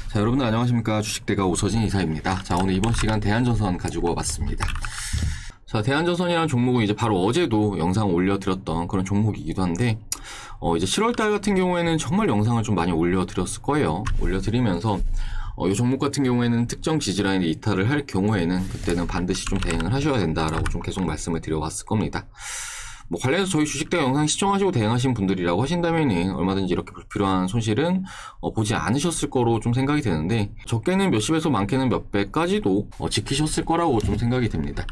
자, 여러분들 안녕하십니까. 주식대가 오서진 이사입니다. 자, 오늘 이번 시간 대한전선 가지고 와봤습니다. 자, 대한전선이라는 종목은 이제 바로 어제도 영상 올려드렸던 그런 종목이기도 한데, 이제 7월달 같은 경우에는 정말 영상을 좀 많이 올려드렸을 거예요. 올려드리면서, 이 종목 같은 경우에는 특정 지지라인에 이탈을 할 경우에는 그때는 반드시 좀 대응을 하셔야 된다라고 좀 계속 말씀을 드려왔을 겁니다. 뭐 관련해서 저희 주식대가 영상 시청하시고 대응하신 분들이라고 하신다면은 얼마든지 이렇게 불필요한 손실은 보지 않으셨을 거로 좀 생각이 되는데, 적게는 몇십에서 많게는 몇백까지도 지키셨을 거라고 좀 생각이 됩니다.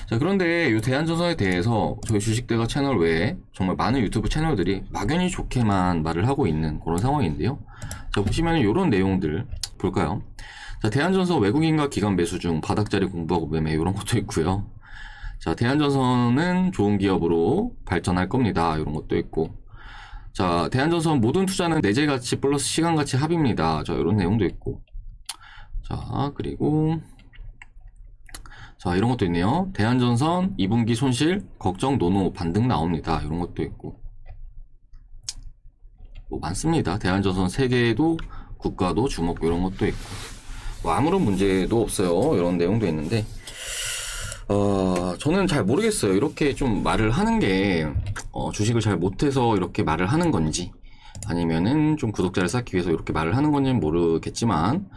자, 그런데 이 대한전선에 대해서 저희 주식대가 채널 외에 정말 많은 유튜브 채널들이 막연히 좋게만 말을 하고 있는 그런 상황인데요. 자, 보시면 이런 내용들 볼까요? 자, 대한전선 외국인과 기관 매수 중 바닥자리 공부하고 매매 이런 것도 있고요. 자, 대한전선은 좋은 기업으로 발전할 겁니다. 이런 것도 있고. 자, 대한전선 모든 투자는 내재가치 플러스 시간가치 합입니다. 자, 이런 내용도 있고. 자, 그리고 자, 이런 것도 있네요. 대한전선 2분기 손실 걱정 노노 반등 나옵니다. 이런 것도 있고. 뭐 많습니다. 대한전선 세계에도 국가도 주목 이런 것도 있고. 뭐 아무런 문제도 없어요. 이런 내용도 있는데, 저는 잘 모르겠어요. 이렇게 좀 말을 하는 게, 주식을 잘 못해서 이렇게 말을 하는 건지, 아니면은 좀 구독자를 쌓기 위해서 이렇게 말을 하는 건지는 모르겠지만,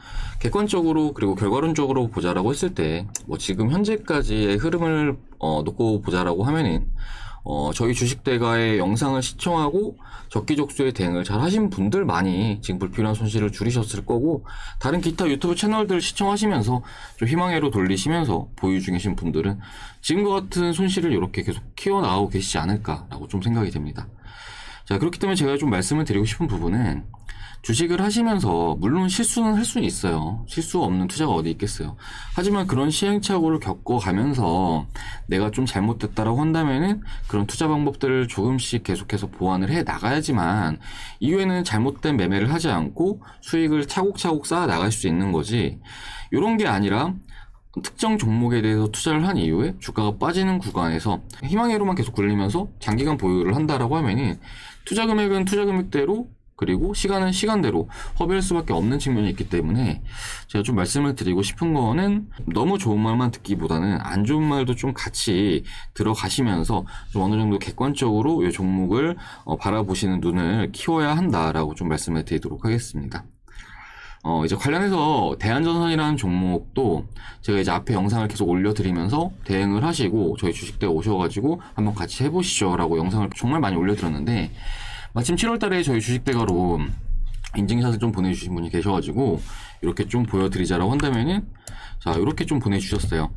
객관적으로 그리고 결과론적으로 보자라고 했을 때, 뭐 지금 현재까지의 흐름을, 놓고 보자라고 하면은, 저희 주식대가의 영상을 시청하고 적기적소에 대응을 잘 하신 분들 많이 지금 불필요한 손실을 줄이셨을 거고, 다른 기타 유튜브 채널들 시청하시면서 좀 희망회로 돌리시면서 보유 중이신 분들은 지금과 같은 손실을 이렇게 계속 키워나가고 계시지 않을까라고 좀 생각이 됩니다. 자, 그렇기 때문에 제가 좀 말씀을 드리고 싶은 부분은, 주식을 하시면서 물론 실수는 할 수는 있어요. 실수 없는 투자가 어디 있겠어요. 하지만 그런 시행착오를 겪어가면서 내가 좀 잘못됐다라고 한다면은 그런 투자 방법들을 조금씩 계속해서 보완을 해 나가야지만 이후에는 잘못된 매매를 하지 않고 수익을 차곡차곡 쌓아 나갈 수 있는 거지. 이런 게 아니라 특정 종목에 대해서 투자를 한 이후에 주가가 빠지는 구간에서 희망회로만 계속 굴리면서 장기간 보유를 한다라고 하면은 투자 금액은 투자 금액대로, 그리고 시간은 시간대로 허비할 수밖에 없는 측면이 있기 때문에 제가 좀 말씀을 드리고 싶은 거는, 너무 좋은 말만 듣기보다는 안 좋은 말도 좀 같이 들어가시면서 좀 어느 정도 객관적으로 이 종목을 바라보시는 눈을 키워야 한다라고 좀 말씀을 드리도록 하겠습니다. 이제 관련해서 대한전선이라는 종목도 제가 이제 앞에 영상을 계속 올려드리면서 대응을 하시고 저희 주식대에 오셔가지고 한번 같이 해보시죠 라고 영상을 정말 많이 올려드렸는데, 마침 7월달에 저희 주식대가로 인증샷을 좀 보내주신 분이 계셔가지고 이렇게 좀 보여드리자라고 한다면은, 자, 이렇게 좀 보내주셨어요.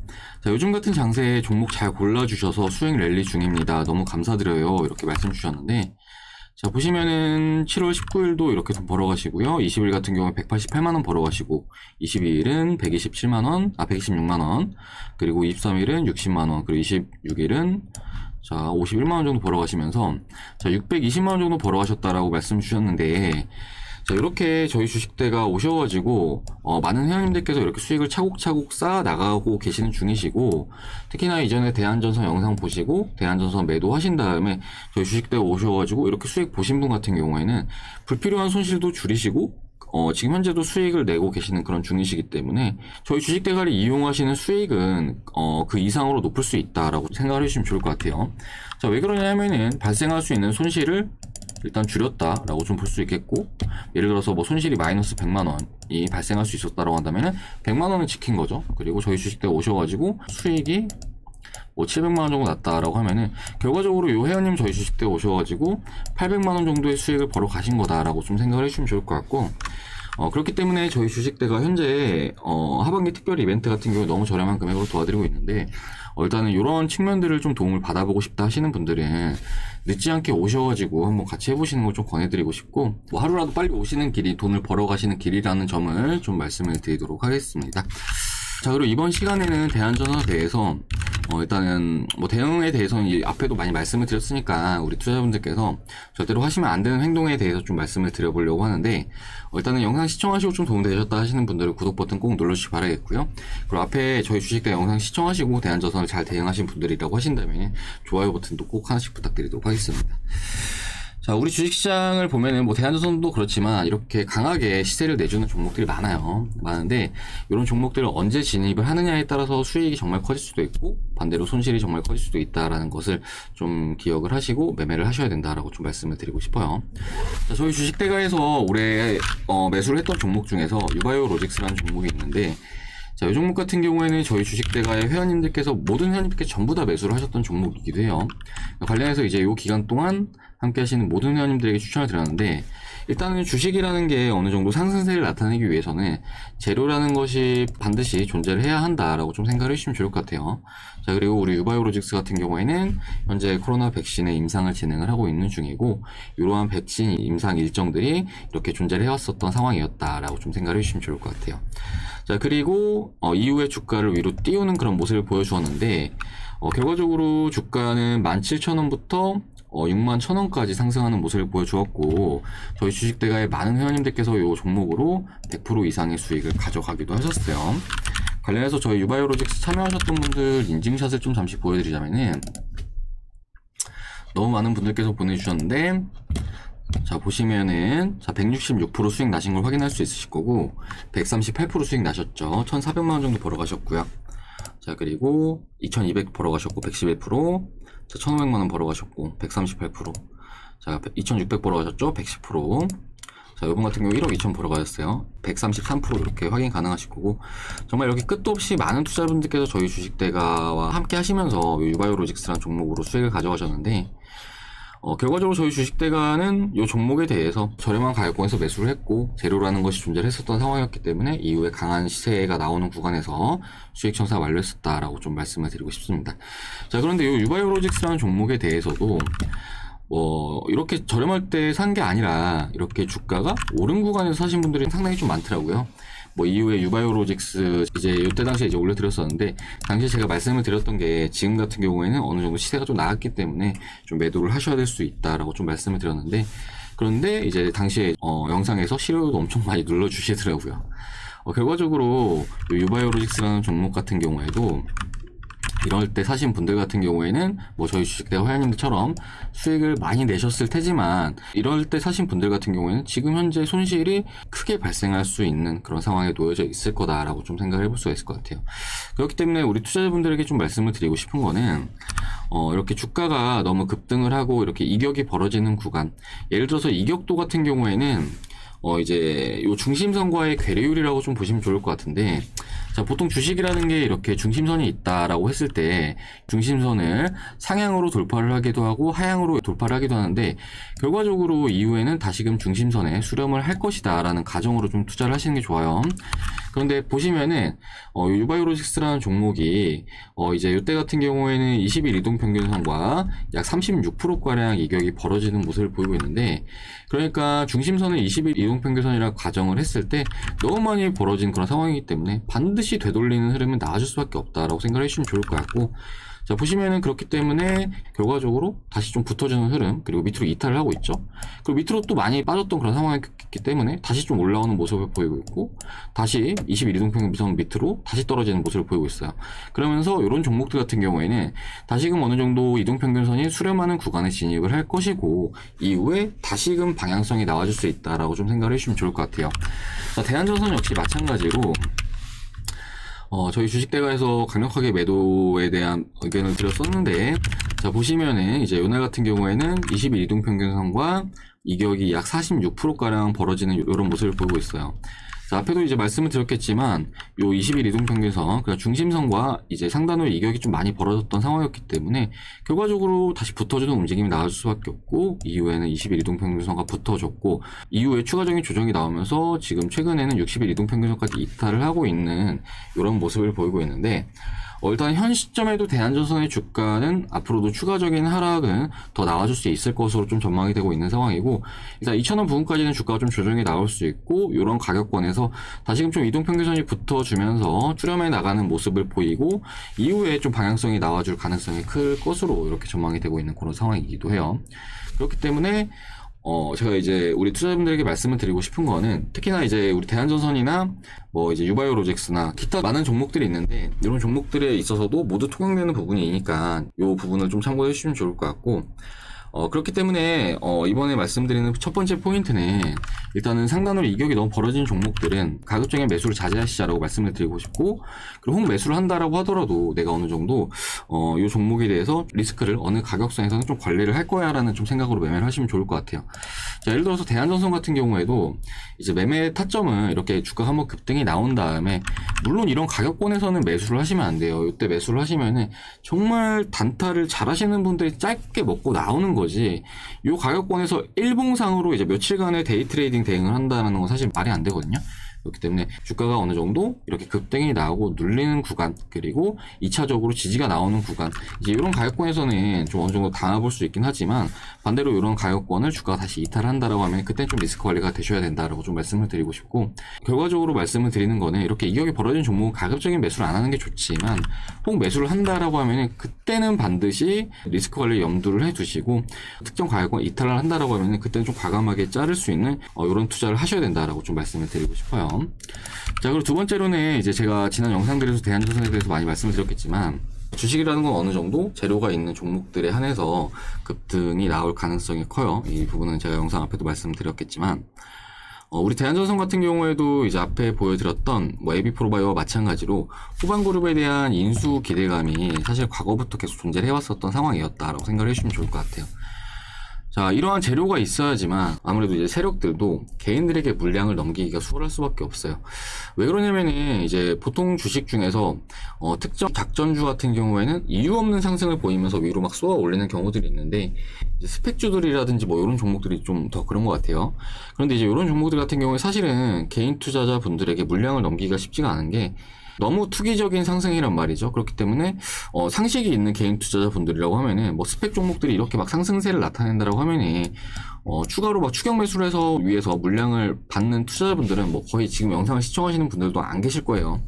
자, 요즘 같은 장세에 종목 잘 골라주셔서 수익 랠리 중입니다. 너무 감사드려요. 이렇게 말씀 주셨는데, 자, 보시면은 7월 19일도 이렇게 좀 벌어가시고요. 20일 같은 경우에 188만원 벌어가시고, 22일은 126만원, 그리고 23일은 60만원, 그리고 26일은 자, 51만원 정도 벌어가시면서, 자, 620만원 정도 벌어가셨다라고 말씀 주셨는데, 자, 이렇게 저희 주식대가 오셔가지고, 많은 회원님들께서 이렇게 수익을 차곡차곡 쌓아 나가고 계시는 중이시고, 특히나 이전에 대한전선 영상 보시고, 대한전선 매도하신 다음에 저희 주식대가 오셔가지고 이렇게 수익 보신 분 같은 경우에는 불필요한 손실도 줄이시고, 지금 현재도 수익을 내고 계시는 그런 중이시기 때문에 저희 주식대가를 이용하시는 수익은 그 이상으로 높을 수 있다라고 생각을 해주시면 좋을 것 같아요. 자, 왜 그러냐 하면은 발생할 수 있는 손실을 일단 줄였다라고 좀 볼 수 있겠고, 예를 들어서 뭐 손실이 마이너스 100만원이 발생할 수 있었다라고 한다면은 100만원은 지킨 거죠. 그리고 저희 주식대가 오셔가지고 수익이 뭐 700만원 정도 났다라고 하면은 결과적으로 요 회원님 저희 주식대에 오셔가지고 800만원 정도의 수익을 벌어 가신 거다라고 좀 생각을 해주시면 좋을 것 같고, 그렇기 때문에 저희 주식대가 현재 하반기 특별 이벤트 같은 경우에 너무 저렴한 금액으로 도와드리고 있는데, 일단은 이런 측면들을 좀 도움을 받아보고 싶다 하시는 분들은 늦지 않게 오셔가지고 한번 같이 해보시는 걸 좀 권해드리고 싶고, 뭐 하루라도 빨리 오시는 길이 돈을 벌어가시는 길이라는 점을 좀 말씀을 드리도록 하겠습니다. 자, 그리고 이번 시간에는 대한전선에 대해서 일단은 뭐 대응에 대해서는 이 앞에도 많이 말씀을 드렸으니까 우리 투자자분들께서 절대로 하시면 안 되는 행동에 대해서 좀 말씀을 드려보려고 하는데, 일단은 영상 시청하시고 좀 도움되셨다 하시는 분들은 구독 버튼 꼭 눌러주시기 바라겠고요. 그리고 앞에 저희 주식대 영상 시청하시고 대한전선을 잘 대응하신 분들이라고 하신다면 좋아요 버튼도 꼭 하나씩 부탁드리도록 하겠습니다. 자, 우리 주식시장을 보면은 뭐 대한조선도 그렇지만 이렇게 강하게 시세를 내주는 종목들이 많은데 이런 종목들을 언제 진입을 하느냐에 따라서 수익이 정말 커질 수도 있고 반대로 손실이 정말 커질 수도 있다라는 것을 좀 기억을 하시고 매매를 하셔야 된다라고 좀 말씀을 드리고 싶어요. 자, 저희 주식대가에서 올해 매수를 했던 종목 중에서 유바이오 로직스라는 종목이 있는데, 자, 이 종목 같은 경우에는 저희 주식대가의 회원님들께서 모든 회원님들께 전부 다 매수를 하셨던 종목이기도 해요. 관련해서 이제 이 기간 동안 함께 하시는 모든 회원님들에게 추천을 드렸는데, 일단은 주식이라는 게 어느 정도 상승세를 나타내기 위해서는 재료라는 것이 반드시 존재를 해야 한다라고 좀 생각을 해주시면 좋을 것 같아요. 자, 그리고 우리 유바이오로직스 같은 경우에는 현재 코로나 백신의 임상을 진행을 하고 있는 중이고, 이러한 백신 임상 일정들이 이렇게 존재를 해왔었던 상황이었다라고 좀 생각을 해주시면 좋을 것 같아요. 자, 그리고 이후에 주가를 위로 띄우는 그런 모습을 보여주었는데, 결과적으로 주가는 17,000원부터 61,000원까지 상승하는 모습을 보여주었고, 저희 주식대가의 많은 회원님들께서 이 종목으로 100% 이상의 수익을 가져가기도 하셨어요. 관련해서 저희 유바이오로직스 참여하셨던 분들 인증샷을 좀 잠시 보여드리자면은, 너무 많은 분들께서 보내주셨는데, 자, 보시면은, 자, 166% 수익 나신 걸 확인할 수 있으실 거고, 138% 수익 나셨죠. 1,400만원 정도 벌어가셨고요. 자, 그리고 2,200 벌어가셨고, 111%. 자, 1,500만원 벌어가셨고, 138%. 자, 2,600 벌어가셨죠? 110%. 자, 이번 같은 경우 1억 2천 벌어가셨어요. 133% 이렇게 확인 가능하실 거고, 정말 이렇게 끝도 없이 많은 투자분들께서 저희 주식대가와 함께 하시면서 유바이오로직스라는 종목으로 수익을 가져가셨는데, 결과적으로 저희 주식대가는 이 종목에 대해서 저렴한 가격권에서 매수를 했고 재료라는 것이 존재를 했었던 상황이었기 때문에 이후에 강한 시세가 나오는 구간에서 수익 청산 완료했었다라고 좀 말씀을 드리고 싶습니다. 자, 그런데 이 유바이오로직스라는 종목에 대해서도 이렇게 저렴할 때 산 게 아니라 이렇게 주가가 오른 구간에서 사신 분들이 상당히 좀 많더라고요. 이후에 유바이오로직스 이때 당시에 올려드렸었는데, 당시에 제가 말씀을 드렸던 게 지금 같은 경우에는 어느 정도 시세가 좀 나갔기 때문에 좀 매도를 하셔야 될 수 있다라고 좀 말씀을 드렸는데, 그런데 이제 당시에 영상에서 싫어요도 엄청 많이 눌러주시더라고요. 결과적으로 유바이오로직스라는 종목 같은 경우에도 이럴 때 사신 분들 같은 경우에는 저희 주식대가 회원님들처럼 수익을 많이 내셨을 테지만, 이럴 때 사신 분들 같은 경우에는 지금 현재 손실이 크게 발생할 수 있는 그런 상황에 놓여져 있을 거다라고 좀 생각을 해볼 수가 있을 것 같아요. 그렇기 때문에 우리 투자자분들에게 좀 말씀을 드리고 싶은 거는, 이렇게 주가가 너무 급등을 하고 이렇게 이격이 벌어지는 구간, 예를 들어서 이격도 같은 경우에는 이제 요 중심선과의 괴리율이라고 좀 보시면 좋을 것 같은데, 자, 보통 주식이라는 게 이렇게 중심선이 있다라고 했을 때 중심선을 상향으로 돌파를 하기도 하고 하향으로 돌파를 하기도 하는데, 결과적으로 이후에는 다시금 중심선에 수렴을 할 것이다라는 가정으로 좀 투자를 하시는 게 좋아요. 그런데 보시면은 유바이오로직스라는 종목이 이제 이때 같은 경우에는 20일 이동평균선과 약 36%가량 이격이 벌어지는 모습을 보이고 있는데, 그러니까 중심선을 20일 이동평균선이라고 가정을 했을 때 너무 많이 벌어진 그런 상황이기 때문에 반드시 되돌리는 흐름은 나아질 수밖에 없다라고 생각을 해주시면 좋을 것 같고, 자, 보시면은 그렇기 때문에 결과적으로 다시 좀 붙어주는 흐름, 그리고 밑으로 이탈을 하고 있죠. 그리고 밑으로 또 많이 빠졌던 그런 상황이었기 때문에 다시 좀 올라오는 모습을 보이고 있고, 다시 20일 이동평균선 밑으로 다시 떨어지는 모습을 보이고 있어요. 그러면서 이런 종목들 같은 경우에는 다시금 어느 정도 이동평균선이 수렴하는 구간에 진입을 할 것이고, 이후에 다시금 방향성이 나와줄 수 있다라고 좀 생각을 해주시면 좋을 것 같아요. 자, 대한전선 역시 마찬가지로 저희 주식대가에서 강력하게 매도에 대한 의견을 드렸었는데, 자, 보시면은 이제 이날 같은 경우에는 20일 이동평균선과 이격이 약 46%가량 벌어지는 이런 모습을 보이고 있어요. 자, 앞에도 이제 말씀을 드렸겠지만 요 20일 이동평균선, 그러니까 중심선과 이제 상단으로 이격이 좀 많이 벌어졌던 상황이었기 때문에 결과적으로 다시 붙어주는 움직임이 나올 수밖에 없고, 이후에는 20일 이동평균선과 붙어줬고, 이후에 추가적인 조정이 나오면서 지금 최근에는 60일 이동평균선까지 이탈을 하고 있는 이런 모습을 보이고 있는데, 일단 현 시점에도 대한전선의 주가는 앞으로도 추가적인 하락은 더 나와줄 수 있을 것으로 좀 전망이 되고 있는 상황이고, 일단 2,000원 부근까지는 주가가 좀 조정이 나올 수 있고, 이런 가격권에서 다시금 좀 이동평균선이 붙어주면서 수렴해 나가는 모습을 보이고, 이후에 좀 방향성이 나와줄 가능성이 클 것으로 이렇게 전망이 되고 있는 그런 상황이기도 해요. 그렇기 때문에 제가 이제 우리 투자자분들에게 말씀을 드리고 싶은 거는, 특히나 이제 우리 대한전선이나 이제 유바이오로직스나 기타 많은 종목들이 있는데, 이런 종목들에 있어서도 모두 통용되는 부분이니까 이 부분을 좀 참고해 주시면 좋을 것 같고, 그렇기 때문에 이번에 말씀드리는 첫 번째 포인트는 일단은 상단으로 이격이 너무 벌어진 종목들은 가급적인 매수를 자제하시자라고 말씀을 드리고 싶고, 그리고 혹 매수를 한다라고 하더라도 내가 어느 정도 이 종목에 대해서 리스크를 어느 가격선에서는 좀 관리를 할 거야 라는 좀 생각으로 매매를 하시면 좋을 것 같아요. 자, 예를 들어서 대한전선 같은 경우에도 이제 매매 타점은 이렇게 주가가 한번 급등이 나온 다음에, 물론 이런 가격권에서는 매수를 하시면 안 돼요. 이때 매수를 하시면은 정말 단타를 잘 하시는 분들이 짧게 먹고 나오는 거지, 이 가격권에서 일봉상으로 이제 며칠간의 데이 트레이딩 대응을 한다는 건 사실 말이 안 되거든요. 그렇기 때문에 주가가 어느 정도 이렇게 급등이 나오고 눌리는 구간, 그리고 2차적으로 지지가 나오는 구간, 이제 이런 가격권에서는 좀 어느 정도 담아볼 수 있긴 하지만, 반대로 이런 가격권을 주가가 다시 이탈한다라고 하면 그때 좀 리스크 관리가 되셔야 된다라고 좀 말씀을 드리고 싶고, 결과적으로 말씀을 드리는 거는 이렇게 이격이 벌어진 종목은 가급적인 매수를 안 하는 게 좋지만, 혹 매수를 한다라고 하면은 그때는 반드시 리스크 관리 염두를 해두시고, 특정 가격권 이탈을 한다라고 하면은 그때는 좀 과감하게 자를 수 있는 이런 투자를 하셔야 된다라고 좀 말씀을 드리고 싶어요. 자, 그리고 두 번째로는 이제 제가 지난 영상들에서 대한전선에 대해서 많이 말씀을 드렸겠지만, 주식이라는 건 어느 정도 재료가 있는 종목들에 한해서 급등이 나올 가능성이 커요. 이 부분은 제가 영상 앞에도 말씀드렸겠지만, 우리 대한전선 같은 경우에도 이제 앞에 보여드렸던 AB프로바이오와 마찬가지로 후반그룹에 대한 인수 기대감이 사실 과거부터 계속 존재를 해왔었던 상황이었다라고 생각을 해주시면 좋을 것 같아요. 자, 이러한 재료가 있어야지만 아무래도 이제 세력들도 개인들에게 물량을 넘기기가 수월할 수밖에 없어요. 왜 그러냐면은 이제 보통 주식 중에서 특정 작전주 같은 경우에는 이유 없는 상승을 보이면서 위로 막 쏘아 올리는 경우들이 있는데, 이제 스펙주들이라든지 뭐 이런 종목들이 좀 더 그런 것 같아요. 그런데 이제 이런 종목들 같은 경우에 사실은 개인 투자자 분들에게 물량을 넘기기가 쉽지가 않은 게, 너무 투기적인 상승이란 말이죠. 그렇기 때문에 상식이 있는 개인 투자자분들이라고 하면은 뭐 스펙 종목들이 이렇게 막 상승세를 나타낸다라고 하면은 추가로 막 추격 매수를 해서 위에서 물량을 받는 투자자분들은 뭐 거의 지금 영상을 시청하시는 분들도 안 계실 거예요.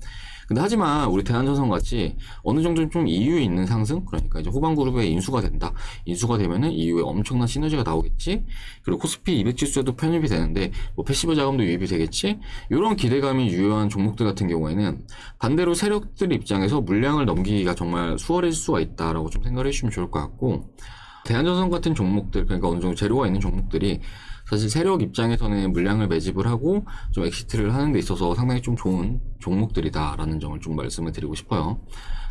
근데 하지만 우리 대한전선 같이 어느 정도 좀 이유 있는 상승, 그러니까 이제 후반 그룹에 인수가 된다. 인수가 되면은 이후에 엄청난 시너지가 나오겠지. 그리고 코스피 200 지수에도 편입이 되는데 뭐 패시브 자금도 유입이 되겠지. 이런 기대감이 유효한 종목들 같은 경우에는 반대로 세력들 입장에서 물량을 넘기기가 정말 수월해질 수가 있다라고 좀 생각을 해주시면 좋을 것 같고, 대한전선 같은 종목들, 그러니까 어느 정도 재료가 있는 종목들이 사실 세력 입장에서는 물량을 매집을 하고 좀 엑시트를 하는 데 있어서 상당히 좀 좋은 종목들이다라는 점을 좀 말씀을 드리고 싶어요.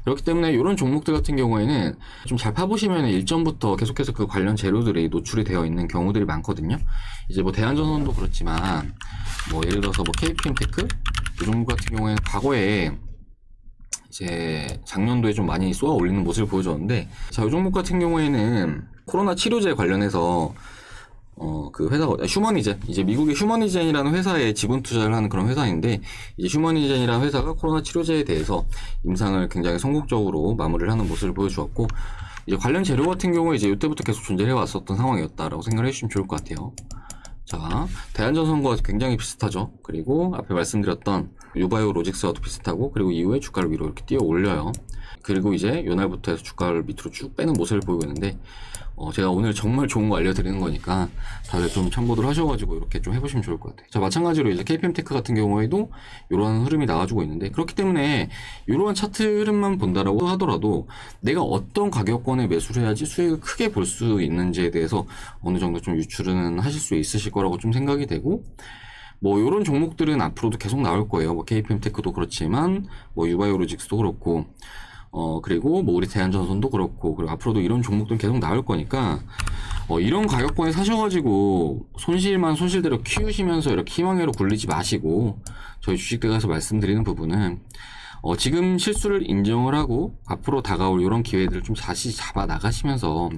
그렇기 때문에 이런 종목들 같은 경우에는 좀 잘 파보시면 일전부터 계속해서 그 관련 재료들이 노출이 되어 있는 경우들이 많거든요. 이제 뭐 대한전선도 그렇지만 뭐 예를 들어서 뭐 KPM테크 이 종목 같은 경우에는 과거에 이제 작년도에 좀 많이 쏘아 올리는 모습을 보여줬는데, 자, 이 종목 같은 경우에는 코로나 치료제 관련해서 그 회사가 휴머니젠, 이제 미국의 휴머니젠이라는 회사에 지분 투자를 하는 그런 회사인데, 이제 휴머니젠이라는 회사가 코로나 치료제에 대해서 임상을 굉장히 성공적으로 마무리를 하는 모습을 보여주었고, 이제 관련 재료 같은 경우에 이제 이때부터 계속 존재해 왔었던 상황이었다라고 생각을 해주시면 좋을 것 같아요. 자, 대한전선과 굉장히 비슷하죠. 그리고 앞에 말씀드렸던 유바이오 로직스와도 비슷하고, 그리고 이후에 주가를 위로 이렇게 뛰어 올려요. 그리고 이제 요날부터 해서 주가를 밑으로 쭉 빼는 모습을 보이고 있는데, 제가 오늘 정말 좋은 거 알려드리는 거니까 다들 좀 참고들 하셔가지고 이렇게 좀 해보시면 좋을 것 같아요. 자, 마찬가지로 이제 KPM테크 같은 경우에도 이러한 흐름이 나와주고 있는데, 그렇기 때문에 이러한 차트 흐름만 본다라고 하더라도 내가 어떤 가격권에 매수를 해야지 수익을 크게 볼 수 있는지에 대해서 어느 정도 좀 유출은 하실 수 있으실 거라고 좀 생각이 되고, 뭐 이런 종목들은 앞으로도 계속 나올 거예요. 뭐 KPM테크도 그렇지만 뭐 유바이오로직스도 그렇고, 그리고 뭐 우리 대한전선도 그렇고, 그리고 앞으로도 이런 종목들은 계속 나올 거니까 이런 가격권에 사셔가지고 손실만 손실대로 키우시면서 이렇게 희망회로 굴리지 마시고, 저희 주식대가에서 말씀드리는 부분은 지금 실수를 인정을 하고 앞으로 다가올 이런 기회들을 좀 다시 잡아 나가시면서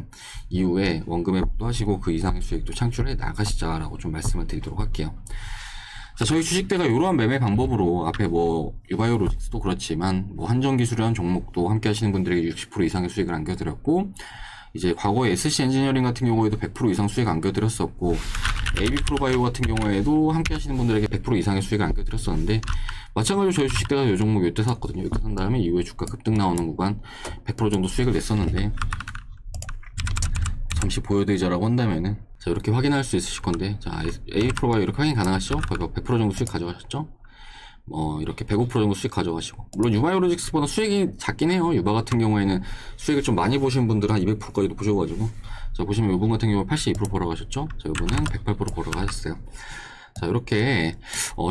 이후에 원금에 목도하시고 그 이상의 수익도 창출해 나가시자라고 좀 말씀을 드리도록 할게요. 자, 저희 주식대가 이러한 매매 방법으로 앞에 뭐 유바이오 로직스도 그렇지만 뭐 한전기술이라는 종목도 함께 하시는 분들에게 60% 이상의 수익을 안겨드렸고, 이제 과거에 SC 엔지니어링 같은 경우에도 100% 이상 수익 안겨드렸었고, AB프로바이오 같은 경우에도 함께 하시는 분들에게 100% 이상의 수익을 안겨드렸었는데, 마찬가지로 저희 주식대가 이 종목 이때 샀거든요. 이때 산 다음에 이후에 주가 급등 나오는 구간 100% 정도 수익을 냈었는데, 잠시 보여드리자라고 한다면은, 자, 이렇게 확인할 수 있으실 건데, 자, AB프로바이오 이렇게 확인 가능하시죠? 거의 100% 정도 수익 가져가셨죠? 이렇게 105% 정도 수익 가져가시고, 물론 유바이오로직스보다 수익이 작긴 해요. 유바 같은 경우에는 수익을 좀 많이 보신 분들은 한 200%까지도 보셔가지고, 자, 보시면 이분 같은 경우 82% 벌어가셨죠? 자, 이분은 108% 벌어가셨어요. 자, 이렇게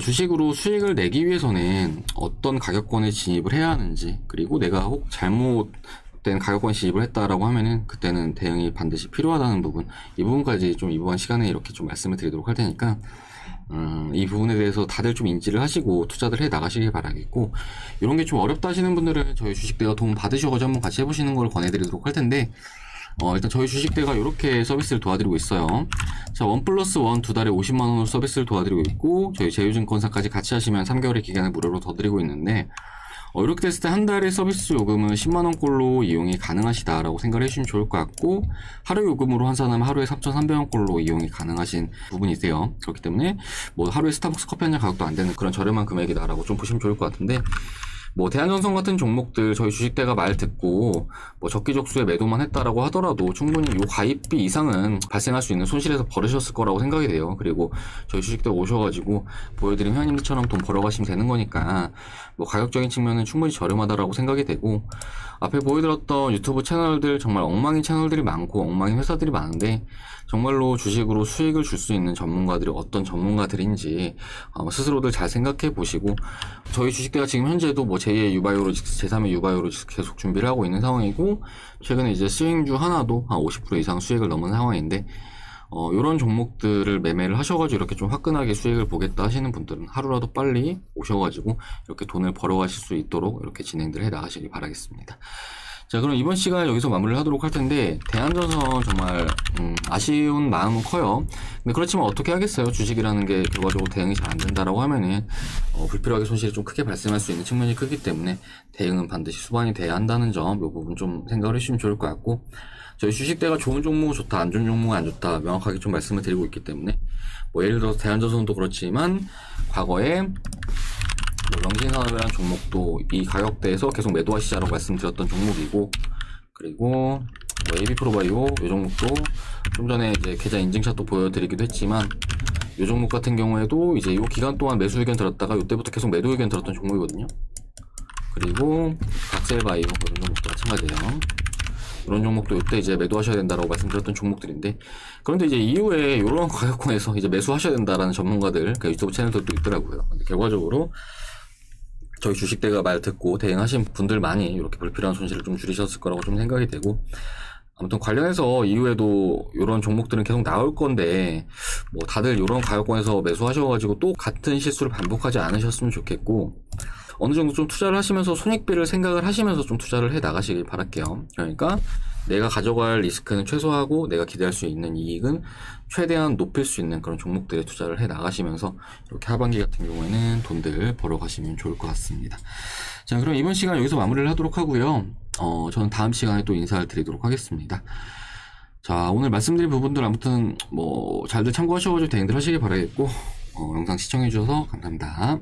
주식으로 수익을 내기 위해서는 어떤 가격권에 진입을 해야 하는지, 그리고 내가 혹 잘못된 가격권에 진입을 했다라고 하면은 그때는 대응이 반드시 필요하다는 부분, 이 부분까지 좀 이번 시간에 이렇게 좀 말씀을 드리도록 할 테니까 이 부분에 대해서 다들 좀 인지를 하시고 투자들 해 나가시길 바라겠고, 이런 게 좀 어렵다 하시는 분들은 저희 주식대가 도움 받으셔가지고 한번 같이 해보시는 걸 권해드리도록 할 텐데, 일단 저희 주식대가 이렇게 서비스를 도와드리고 있어요. 자, 1+1 두 달에 50만원으로 서비스를 도와드리고 있고, 저희 제휴증권사까지 같이 하시면 3개월의 기간을 무료로 더 드리고 있는데, 이렇게 됐을 때 한 달에 서비스 요금은 10만원꼴로 이용이 가능하시다라고 생각을 해주시면 좋을 것 같고, 하루 요금으로 환산하면 하루에 3,300원꼴로 이용이 가능하신 부분이세요. 그렇기 때문에 뭐 하루에 스타벅스 커피 한 잔 가격도 안 되는 그런 저렴한 금액이다라고 좀 보시면 좋을 것 같은데, 뭐 대한전선 같은 종목들 저희 주식대가 말 듣고 뭐 적기적소에 매도만 했다라고 하더라도 충분히 요 가입비 이상은 발생할 수 있는 손실에서 벌으셨을 거라고 생각이 돼요. 그리고 저희 주식대 오셔가지고 보여드린 회원님들처럼 돈 벌어가시면 되는 거니까 뭐 가격적인 측면은 충분히 저렴하다라고 생각이 되고, 앞에 보여드렸던 유튜브 채널들 정말 엉망인 채널들이 많고 엉망인 회사들이 많은데, 정말로 주식으로 수익을 줄 수 있는 전문가들이 어떤 전문가들인지 스스로들 잘 생각해 보시고, 저희 주식대가 지금 현재도 뭐 제2의 유바이오로직스, 제3의 유바이오로직스 계속 준비를 하고 있는 상황이고, 최근에 이제 스윙주 하나도 한 50% 이상 수익을 넘은 상황인데, 요런 종목들을 매매를 하셔가지고 이렇게 좀 화끈하게 수익을 보겠다 하시는 분들은 하루라도 빨리 오셔가지고 이렇게 돈을 벌어가실 수 있도록 이렇게 진행들 해 나가시길 바라겠습니다. 자, 그럼 이번 시간 여기서 마무리를 하도록 할 텐데, 대한전선 정말 아쉬운 마음은 커요. 근데 그렇지만 어떻게 하겠어요. 주식이라는 게 결과적으로 대응이 잘 안 된다라고 하면은 불필요하게 손실이 좀 크게 발생할 수 있는 측면이 크기 때문에 대응은 반드시 수반이 돼야 한다는 점, 이 부분 좀 생각을 해주시면 좋을 것 같고, 저희 주식대가 좋은 종목은 좋다, 안 좋은 종목은 안 좋다 명확하게 좀 말씀을 드리고 있기 때문에, 뭐 예를 들어서 대한전선도 그렇지만 과거에 영신산업이라는 종목도 이 가격대에서 계속 매도하시자라고 말씀드렸던 종목이고, 그리고 뭐 AB프로바이오 이 종목도 좀 전에 이제 계좌 인증샷도 보여드리기도 했지만, 이 종목 같은 경우에도 이제 이 기간 동안 매수 의견 들었다가 이때부터 계속 매도 의견 들었던 종목이거든요. 그리고 각셀바이오 이런 종목도 마찬가지예요. 이런 종목도 이때 이제 매도하셔야 된다라고 말씀드렸던 종목들인데, 그런데 이제 이후에 이런 가격권에서 이제 매수하셔야 된다라는 전문가들, 그 유튜브 채널들도 있더라고요. 근데 결과적으로 저희 주식대가 말 듣고 대응하신 분들 많이 이렇게 불필요한 손실을 좀 줄이셨을 거라고 좀 생각이 되고, 아무튼 관련해서 이후에도 이런 종목들은 계속 나올 건데, 뭐 다들 이런 가격권에서 매수하셔가지고 또 같은 실수를 반복하지 않으셨으면 좋겠고, 어느 정도 좀 투자를 하시면서 손익비를 생각을 하시면서 좀 투자를 해 나가시길 바랄게요. 그러니까 내가 가져갈 리스크는 최소화하고 내가 기대할 수 있는 이익은 최대한 높일 수 있는 그런 종목들에 투자를 해 나가시면서 이렇게 하반기 같은 경우에는 돈들 벌어 가시면 좋을 것 같습니다. 자, 그럼 이번 시간 여기서 마무리를 하도록 하고요. 저는 다음 시간에 또 인사를 드리도록 하겠습니다. 자, 오늘 말씀드린 부분들 아무튼 뭐 잘들 참고하셔가지고 대응들 하시길 바라겠고, 영상 시청해 주셔서 감사합니다.